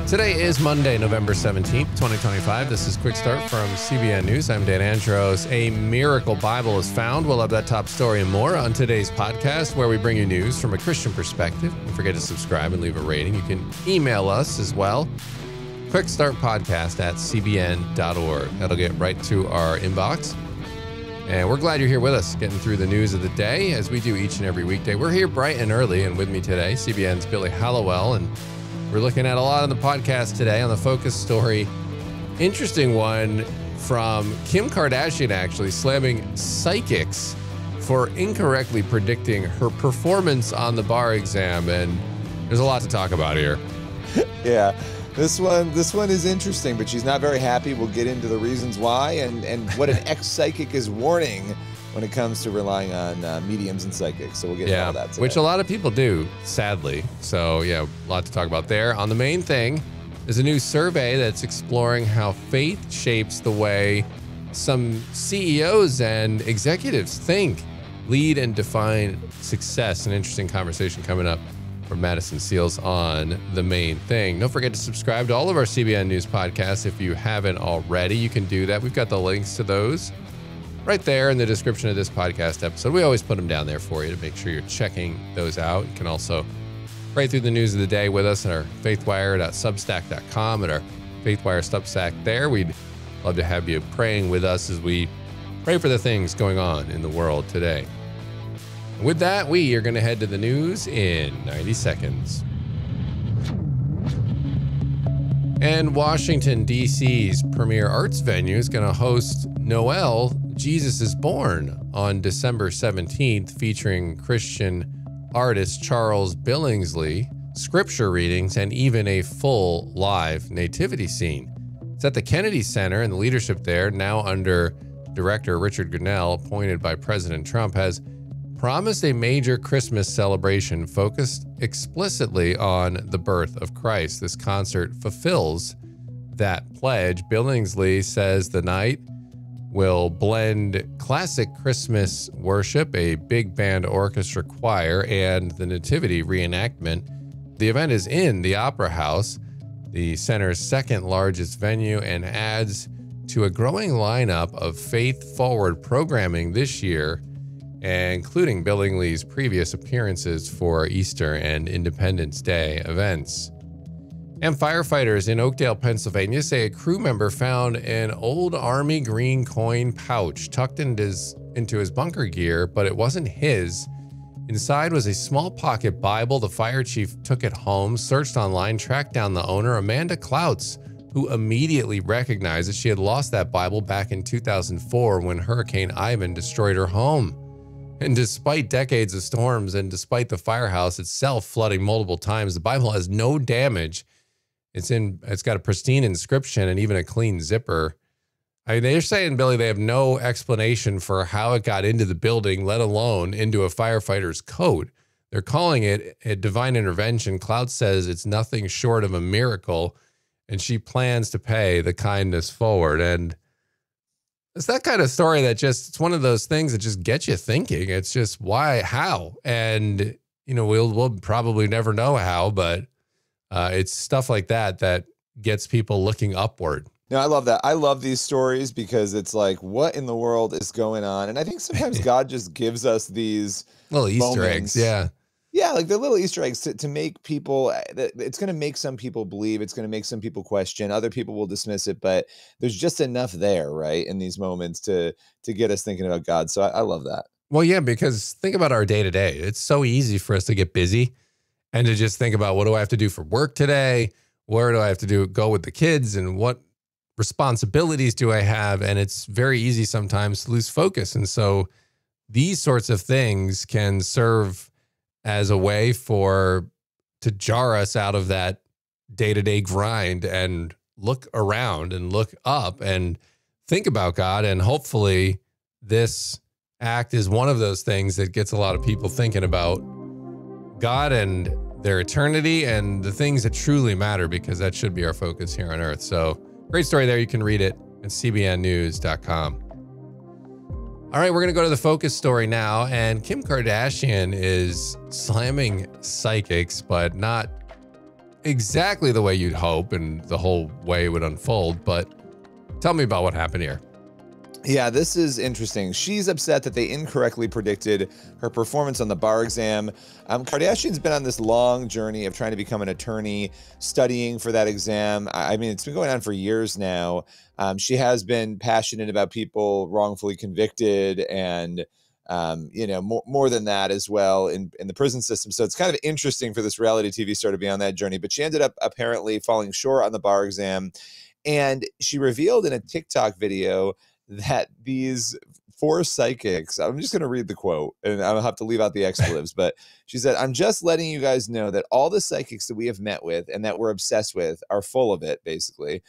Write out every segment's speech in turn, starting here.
Today is Monday, November 17th, 2025. This is Quick Start from CBN News. I'm Dan Andros. A miracle Bible is found. We'll have that top story and more on today's podcast, where we bring you news from a Christian perspective. Don't forget to subscribe and leave a rating. You can email us as well. quickstartpodcast@cbn.org. That'll get right to our inbox. And we're glad you're here with us, getting through the news of the day, as we do each and every weekday. We're here bright and early, and with me today, CBN's Billy Hallowell, and we're looking at a lot on the podcast today on the focus story. Interesting one from Kim Kardashian, actually, slamming psychics for incorrectly predicting her performance on the bar exam. And there's a lot to talk about here. Yeah, this one is interesting, but she's not very happy. We'll get into the reasons why and what an ex-psychic is warning when it comes to relying on mediums and psychics. So we'll get into all that today. Which a lot of people do, sadly. So yeah, a lot to talk about there. On the main thing, there's a new survey that's exploring how faith shapes the way some CEOs and executives think, lead, and define success. An interesting conversation coming up from Madison Seals on the main thing. Don't forget to subscribe to all of our CBN News podcasts if you haven't already. You can do that. We've got the links to those right there in the description of this podcast episode. We always put them down there for you to make sure you're checking those out. You can also write through the news of the day with us at our faithwire.substack.com and our Faithwire Substack there. We'd love to have you praying with us as we pray for the things going on in the world today. With that, we are going to head to the news in 90 seconds. And Washington, D.C.'s premier arts venue is going to host Noel, Jesus is Born, on December 17th, featuring Christian artist Charles Billingsley, scripture readings, and even a full live nativity scene. It's at the Kennedy Center, and the leadership there, now under director Richard Grinnell, appointed by President Trump, has promised a major Christmas celebration focused explicitly on the birth of Christ. This concert fulfills that pledge. Billingsley says the night will blend classic Christmas worship, a big band orchestra choir, and the Nativity reenactment. The event is in the Opera House, the center's second largest venue, and adds to a growing lineup of faith-forward programming this year, including Billingsley's previous appearances for Easter and Independence Day events. And firefighters in Oakdale, Pennsylvania say a crew member found an old Army green coin pouch tucked into his bunker gear, but it wasn't his. Inside was a small pocket Bible. The fire chief took it home, searched online, tracked down the owner, Amanda Klautz, who immediately recognized that she had lost that Bible back in 2004 when Hurricane Ivan destroyed her home. And despite decades of storms and despite the firehouse itself flooding multiple times, the Bible has no damage. It's got a pristine inscription and even a clean zipper. I mean, they're saying, Billy, they have no explanation for how it got into the building, let alone into a firefighter's coat. They're calling it a divine intervention. Cloud says it's nothing short of a miracle, and she plans to pay the kindness forward. And it's that kind of story that it's one of those things that just gets you thinking. It's just why, how? And, we'll probably never know how, but it's stuff like that gets people looking upward. No, I love that. I love these stories because it's like, what in the world is going on? And I think sometimes God just gives us these little Easter moments. eggs. Yeah. Yeah, like the little Easter eggs to make people, it's going to make some people believe, it's going to make some people question, other people will dismiss it, but there's just enough there, right, in these moments to get us thinking about God. So I love that. Well, yeah, because think about our day to day. It's so easy for us to get busy and to just think about, what do I have to do for work today? Where do I have to go with the kids? And what responsibilities do I have? And it's very easy sometimes to lose focus. And so these sorts of things can serve as a way to jar us out of that day-to-day grind and look around and look up and think about God. And hopefully this act is one of those things that gets a lot of people thinking about God and their eternity and the things that truly matter, because that should be our focus here on earth. So great story there. You can read it at cbnnews.com. All right, we're going to go to the focus story now. And Kim Kardashian is slamming psychics, but not exactly the way you'd hope and the whole way it would unfold, but tell me about what happened here. Yeah, this is interesting. She's upset that they incorrectly predicted her performance on the bar exam. Kardashian's been on this long journey of trying to become an attorney, studying for that exam. I mean, it's been going on for years now. She has been passionate about people wrongfully convicted and, more than that as well in the prison system. So it's kind of interesting for this reality TV star to be on that journey. But she ended up apparently falling short on the bar exam. And she revealed in a TikTok video that these 4 psychics, I'm just going to read the quote and I'll have to leave out the expletives, but she said, "I'm just letting you guys know that all the psychics that we have met with and that we're obsessed with are full of it," basically.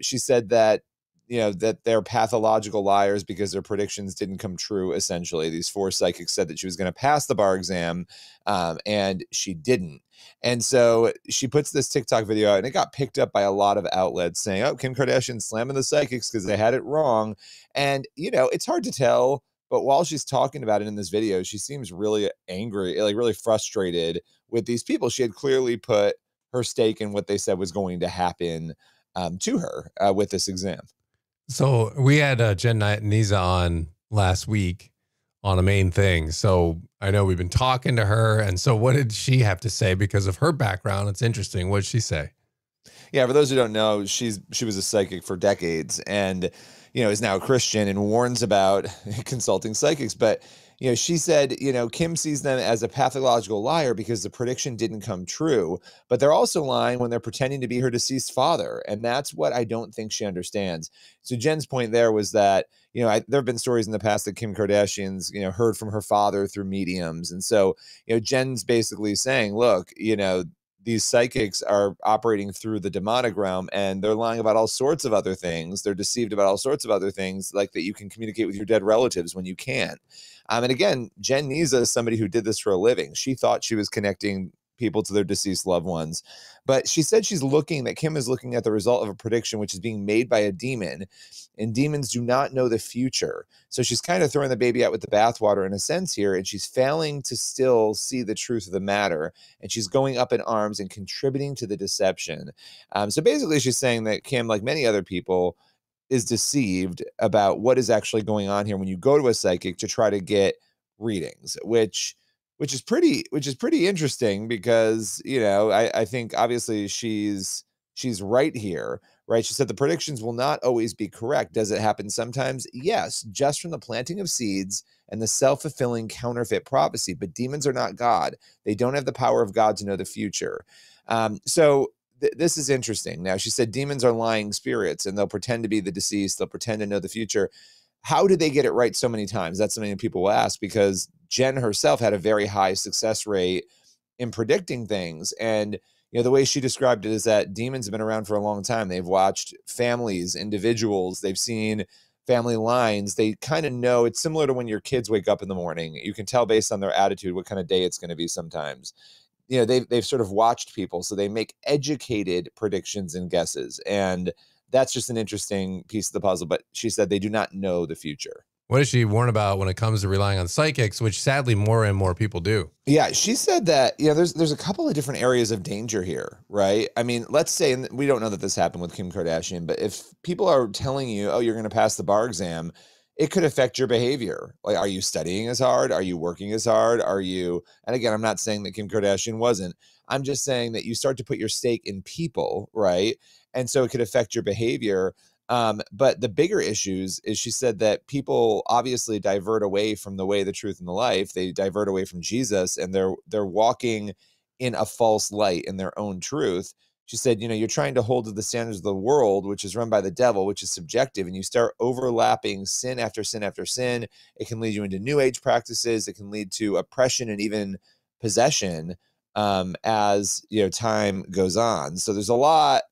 She said that, that they're pathological liars because their predictions didn't come true, essentially. These 4 psychics said that she was going to pass the bar exam, and she didn't. And so she puts this TikTok video out, and it got picked up by a lot of outlets saying, "Oh, Kim Kardashian slamming the psychics because they had it wrong." And, it's hard to tell, but while she's talking about it in this video, she seems really angry, like really frustrated with these people. She had clearly put her stake in what they said was going to happen to her with this exam. So we had Jenn Nizza on last week on a main thing. So I know we've been talking to her. And so what did she have to say? Because of her background, it's interesting. What did she say? Yeah, for those who don't know, she was a psychic for decades and, is now a Christian and warns about consulting psychics. But, she said, Kim sees them as a pathological liar because the prediction didn't come true. But they're also lying when they're pretending to be her deceased father. And that's what I don't think she understands. So Jen's point there was that, there have been stories in the past that Kim Kardashian's, heard from her father through mediums. And so, Jen's basically saying, look, these psychics are operating through the demonic realm and they're lying about all sorts of other things. They're deceived about all sorts of other things, like that you can communicate with your dead relatives when you can't. And again, Jenn Nizza is somebody who did this for a living. She thought she was connecting people to their deceased loved ones. But she said that Kim is looking at the result of a prediction which is being made by a demon, and demons do not know the future. So she's kind of throwing the baby out with the bathwater in a sense here, and she's failing to still see the truth of the matter, and she's going up in arms and contributing to the deception. So basically she's saying that Kim, like many other people, is deceived about what is actually going on here when you go to a psychic to try to get readings, which is pretty interesting because, I think obviously she's right here, right? She said the predictions will not always be correct. Does it happen sometimes? Yes, just from the planting of seeds and the self-fulfilling counterfeit prophecy. But demons are not God. They don't have the power of God to know the future. So this is interesting. Now, she said demons are lying spirits and they'll pretend to be the deceased. They'll pretend to know the future. How did they get it right so many times? That's something that people will ask, because Jenn herself had a very high success rate in predicting things. And, the way she described it is that demons have been around for a long time. They've watched families, individuals. They've seen family lines. They kind of know. It's similar to when your kids wake up in the morning. You can tell based on their attitude what kind of day it's going to be sometimes. They've sort of watched people, so they make educated predictions and guesses. And that's just an interesting piece of the puzzle. But she said they do not know the future. What does she warn about when it comes to relying on psychics, which sadly more and more people do? Yeah, she said that, there's a couple of different areas of danger here, right? I mean, let's say, and we don't know that this happened with Kim Kardashian, but if people are telling you, oh, you're going to pass the bar exam, it could affect your behavior. Like, are you studying as hard? Are you working as hard? And again, I'm not saying that Kim Kardashian wasn't. I'm just saying that you start to put your stake in people, right? And so it could affect your behavior. But the bigger issues is she said that people obviously divert away from the way, the truth, and the life. They divert away from Jesus, and they're walking in a false light in their own truth. She said, you're trying to hold to the standards of the world, which is run by the devil, which is subjective, and you start overlapping sin after sin after sin. It can lead you into new age practices. It can lead to oppression and even possession as time goes on. So there's a lot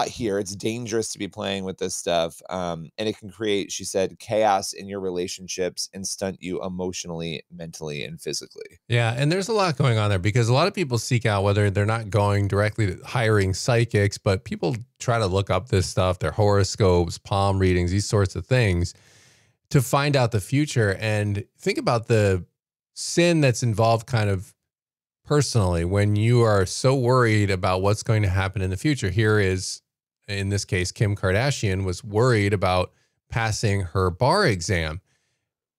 here. It's dangerous to be playing with this stuff. And it can create, she said, chaos in your relationships and stunt you emotionally, mentally, and physically. Yeah. And there's a lot going on there because a lot of people seek out, whether they're not going directly to hiring psychics, but people try to look up this stuff, their horoscopes, palm readings, these sorts of things to find out the future. And think about the sin that's involved kind of personally when you are so worried about what's going to happen in the future? Here is, in this case, Kim Kardashian was worried about passing her bar exam.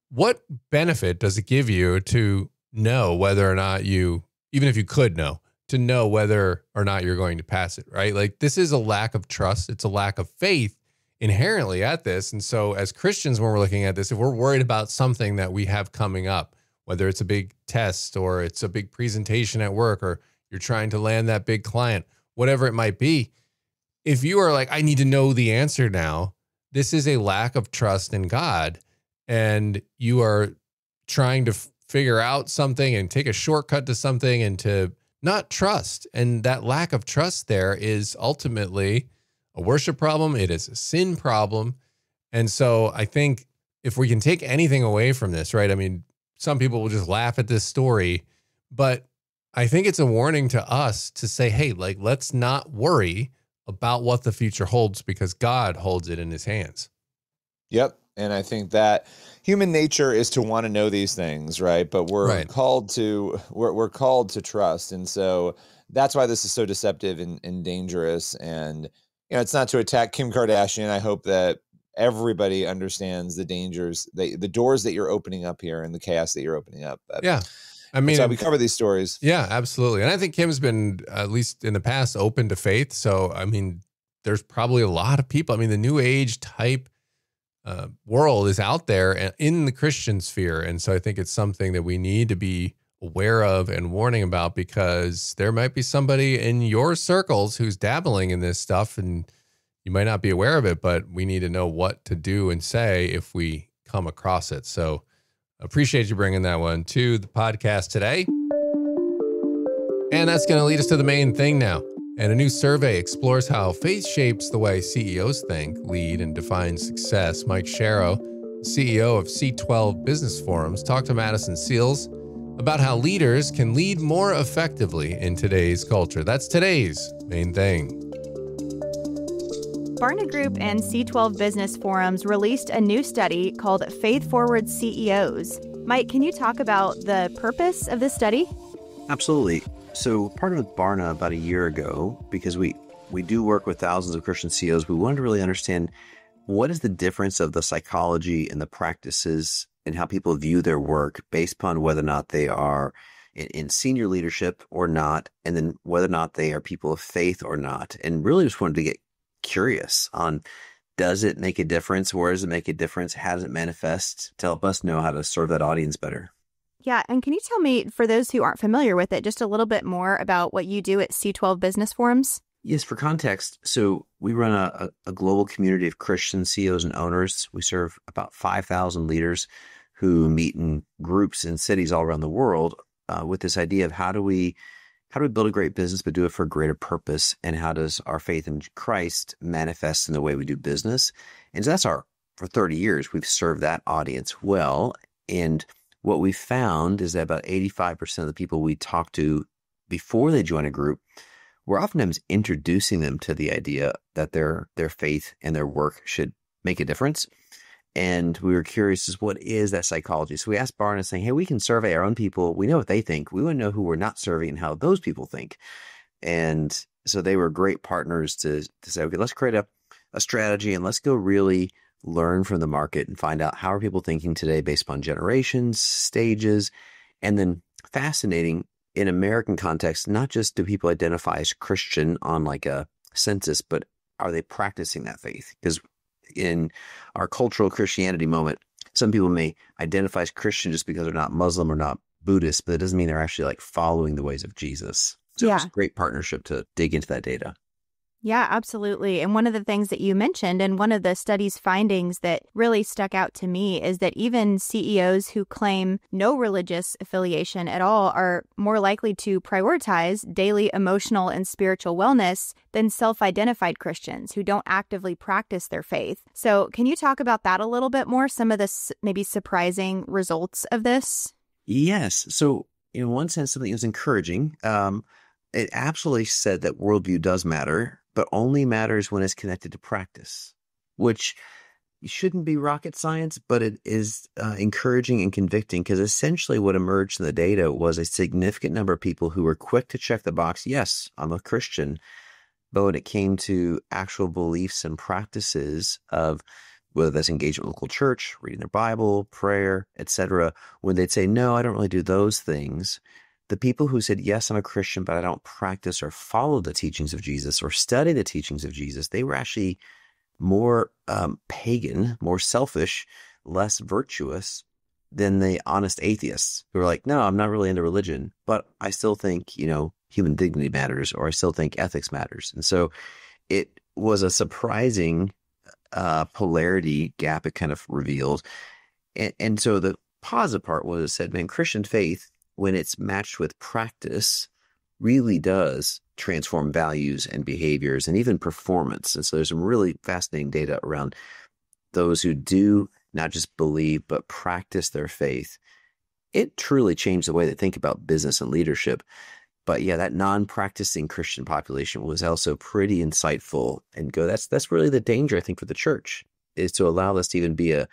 What benefit does it give you to know whether or not you, even if you could know, to know whether or not you're going to pass it, right? Like, this is a lack of trust. It's a lack of faith inherently at this. And so as Christians, when we're looking at this, if we're worried about something that we have coming up, whether it's a big test or it's a big presentation at work, or you're trying to land that big client, whatever it might be, if you are like, I need to know the answer now, this is a lack of trust in God. And you are trying to figure out something and take a shortcut to something and to not trust. And that lack of trust there is ultimately a worship problem. It is a sin problem. And so I think if we can take anything away from this, right? I mean, some people will just laugh at this story, but I think it's a warning to us to say, hey, like, let's not worry about what the future holds because God holds it in his hands. Yep. And I think that human nature is to want to know these things, right? But we're called to we're called to trust. And so that's why this is so deceptive and dangerous. And it's not to attack Kim Kardashian. I hope that everybody understands the dangers, the doors that you're opening up here and the chaos that you're opening up. Yeah. I mean, that's why we cover these stories. Yeah, absolutely. And I think Kim's been, at least in the past, open to faith. So, I mean, there's probably a lot of people. I mean, the new age type world is out there in the Christian sphere. And so I think it's something that we need to be aware of and warning about, because there might be somebody in your circles who's dabbling in this stuff and you might not be aware of it, but we need to know what to do and say if we come across it. So appreciate you bringing that one to the podcast today. And that's going to lead us to the main thing now. And a new survey explores how faith shapes the way CEOs think, lead, and define success. Mike Sharrow, CEO of C12 Business Forums, talked to Madison Seals about how leaders can lead more effectively in today's culture. That's today's main thing. Barna Group and C12 Business Forums released a new study called Faith Forward CEOs. Mike, can you talk about the purpose of this study? Absolutely. So partnered with Barna about a year ago, because we do work with thousands of Christian CEOs. We wanted to really understand what is the difference of the psychology and the practices and how people view their work based upon whether or not they are in senior leadership or not, and then whether or not they are people of faith or not. And really just wanted to get curious on, does it make a difference? Where does it make a difference? How does it manifest, to help us know how to serve that audience better? Yeah. And can you tell me, for those who aren't familiar with it, just a little bit more about what you do at C12 Business Forums? Yes, for context. So we run a global community of Christian CEOs and owners. We serve about 5,000 leaders who meet in groups in cities all around the world with this idea of how do we build a great business, but do it for a greater purpose? And how does our faith in Christ manifest in the way we do business? And so that's for 30 years, we've served that audience well. And what we found is that about 85% of the people we talk to before they join a group, we're oftentimes introducing them to the idea that their faith and their work should make a difference. And we were curious as what is that psychology? So we asked Barna, saying, hey, we can survey our own people. We know what they think. We want to know who we're not serving and how those people think. And so they were great partners to say, okay, let's create a strategy and let's go really learn from the market and find out how are people thinking today based upon generations, stages, and then fascinating in American context, not just do people identify as Christian on like a census, but are they practicing that faith? Because in our cultural Christianity moment, some people may identify as Christian just because they're not Muslim or not Buddhist, but it doesn't mean they're actually like following the ways of Jesus. So it's a great partnership to dig into that data. Yeah, absolutely. And one of the things that you mentioned, and one of the study's findings that really stuck out to me, is that even CEOs who claim no religious affiliation at all are more likely to prioritize daily emotional and spiritual wellness than self-identified Christians who don't actively practice their faith. So can you talk about that a little bit more, some of the maybe surprising results of this? Yes. So in one sense, something was encouraging. It absolutely said that worldview does matter, but only matters when it's connected to practice, which, shouldn't be rocket science, but it is encouraging and convicting, because essentially what emerged in the data was a significant number of people who were quick to check the box, yes, I'm a Christian. But when it came to actual beliefs and practices of whether that's engagement with local church, reading their Bible, prayer, etc., when they'd say, no, I don't really do those things, the people who said, yes, I'm a Christian, but I don't practice or follow the teachings of Jesus or study the teachings of Jesus, they were actually more pagan, more selfish, less virtuous than the honest atheists who are like, no, I'm not really into religion, but I still think, human dignity matters, or I still think ethics matters. And so it was a surprising polarity gap it kind of revealed. And so the positive part was it said, man, Christian faith, when it's matched with practice, really does transform values and behaviors and even performance. And so there's some really fascinating data around those who do not just believe, but practice their faith. It truly changed the way they think about business and leadership. But yeah, that non-practicing Christian population was also pretty insightful, and that's really the danger, I think, for the church, is to allow this to even be a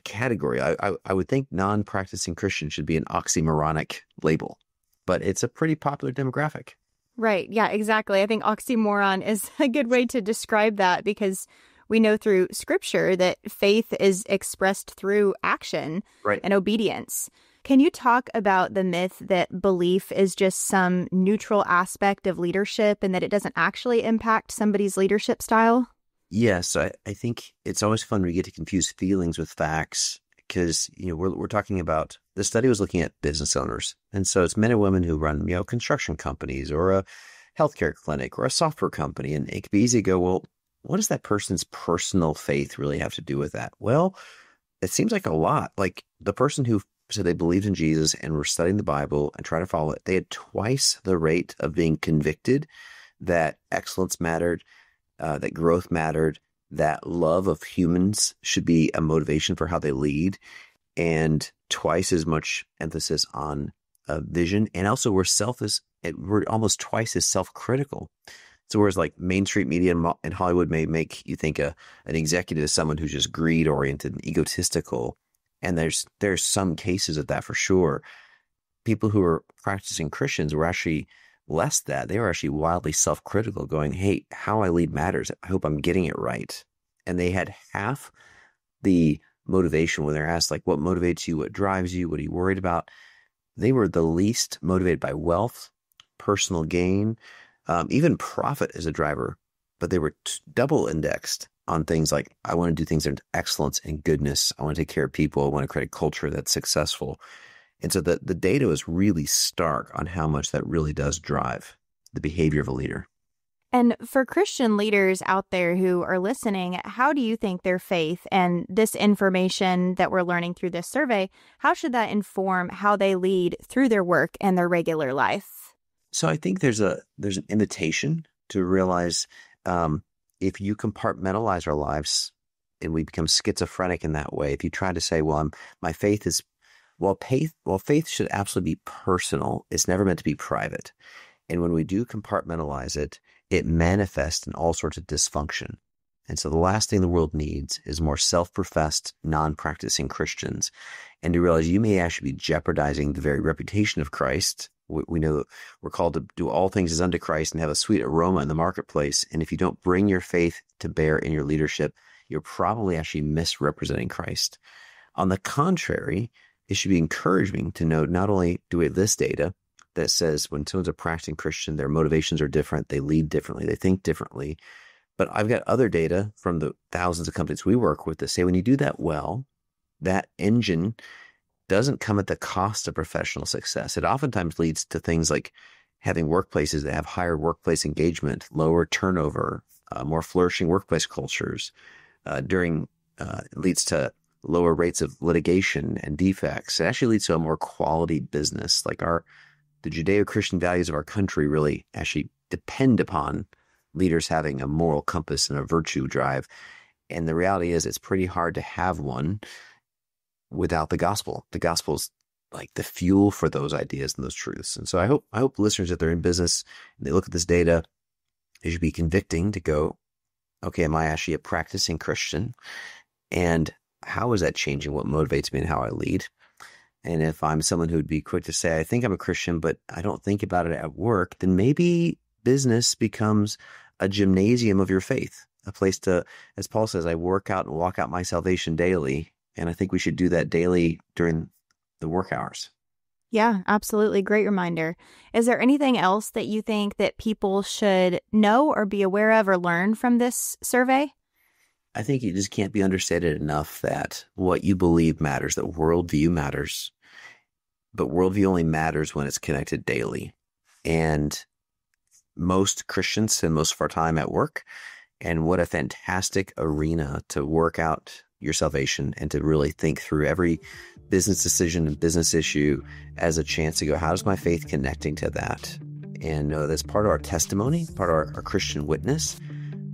category. I would think non-practicing Christian should be an oxymoronic label, but it's a pretty popular demographic. Right. Yeah, exactly. I think oxymoron is a good way to describe that, because we know through scripture that faith is expressed through action and obedience. Can you talk about the myth that belief is just some neutral aspect of leadership and that it doesn't actually impact somebody's leadership style? Yes, I think it's always fun when we get to confuse feelings with facts, because we're talking about, the study was looking at business owners, and so it's men and women who run construction companies or a healthcare clinic or a software company, and it could be easy to go, well, what does that person's personal faith really have to do with that? Well, it seems like a lot. Like the person who said they believed in Jesus and were studying the Bible and trying to follow it, they had twice the rate of being convicted that excellence mattered, that growth mattered, that love of humans should be a motivation for how they lead, and twice as much emphasis on vision. And also we're almost twice as self-critical. So whereas like Main Street media in Hollywood may make you think an executive is someone who's just greed-oriented and egotistical, and there's some cases of that for sure. People who are practicing Christians were actually less that. They were actually wildly self-critical, going, hey, how I lead matters. I hope I'm getting it right. And they had half the motivation when they're asked, like, what motivates you? What drives you? What are you worried about? They were the least motivated by wealth, personal gain, even profit as a driver, but they were double indexed on things like, I want to do things in excellence and goodness. I want to take care of people. I want to create a culture that's successful. And so the data was really stark on how much that really does drive the behavior of a leader. And for Christian leaders out there who are listening, how do you think their faith and this information that we're learning through this survey, how should that inform how they lead through their work and their regular life? So I think there's an invitation to realize if you compartmentalize our lives and we become schizophrenic in that way, if you try to say, well, my faith is, faith should absolutely be personal. It's never meant to be private. And when we do compartmentalize it, it manifests in all sorts of dysfunction. And so the last thing the world needs is more self-professed, non-practicing Christians. And to realize you may actually be jeopardizing the very reputation of Christ. We know that we're called to do all things as unto Christ and have a sweet aroma in the marketplace. And if you don't bring your faith to bear in your leadership, you're probably actually misrepresenting Christ. On the contrary, it should be encouraging to know not only do we have this data that says when someone's a practicing Christian, their motivations are different, they lead differently, they think differently, but I've got other data from the thousands of companies we work with that say when you do that well, that engine doesn't come at the cost of professional success. It oftentimes leads to things like having workplaces that have higher workplace engagement, lower turnover, more flourishing workplace cultures. It leads to lower rates of litigation and defects. It actually leads to a more quality business. Like the Judeo-Christian values of our country really actually depend upon leaders having a moral compass and a virtue drive. And the reality is it's pretty hard to have one without the gospel. The gospel's like the fuel for those ideas and those truths. And so I hope listeners, if they're in business and they look at this data, it should be convicting to go, okay, am I actually a practicing Christian? And how is that changing what motivates me and how I lead? And if I'm someone who would be quick to say, I think I'm a Christian, but I don't think about it at work, then maybe business becomes a gymnasium of your faith, a place to, as Paul says, I work out and walk out my salvation daily. And I think we should do that daily during the work hours. Yeah, absolutely. Great reminder. Is there anything else that you think that people should know or be aware of or learn from this survey? I think it just can't be understated enough that what you believe matters, that worldview matters, but worldview only matters when it's connected daily. And most Christians spend most of our time at work. And what a fantastic arena to work out your salvation and to really think through every business decision and business issue as a chance to go, how is my faith connecting to that? And that's part of our testimony, part of our Christian witness,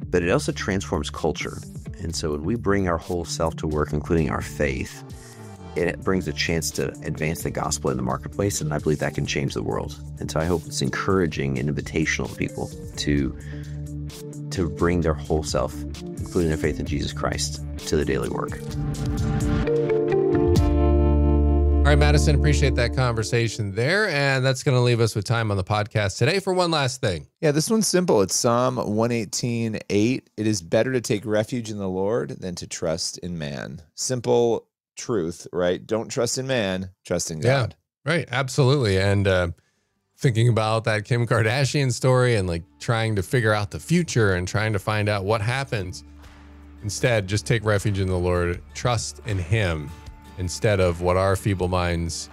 but it also transforms culture. And so when we bring our whole self to work, including our faith, it brings a chance to advance the gospel in the marketplace, and I believe that can change the world. And so I hope it's encouraging and invitational to people to bring their whole self, including their faith in Jesus Christ, to the daily work. All right, Madison, appreciate that conversation there. And that's going to leave us with time on the podcast today for one last thing. Yeah, this one's simple. It's Psalm 118:8. It is better to take refuge in the Lord than to trust in man. Simple truth, right? Don't trust in man, trust in God. Yeah, right. Absolutely. And thinking about that Kim Kardashian story and like trying to figure out the future and trying to find out what happens. Instead, just take refuge in the Lord, trust in him instead of what our feeble minds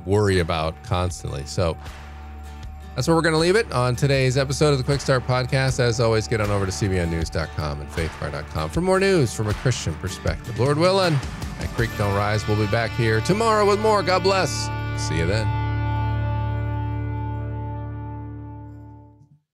worry about constantly. So that's where we're going to leave it on today's episode of the Quick Start Podcast. As always, get on over to cbnnews.com and faithfire.com for more news from a Christian perspective. Lord willing, at Creek Don't Rise, we'll be back here tomorrow with more. God bless. See you then.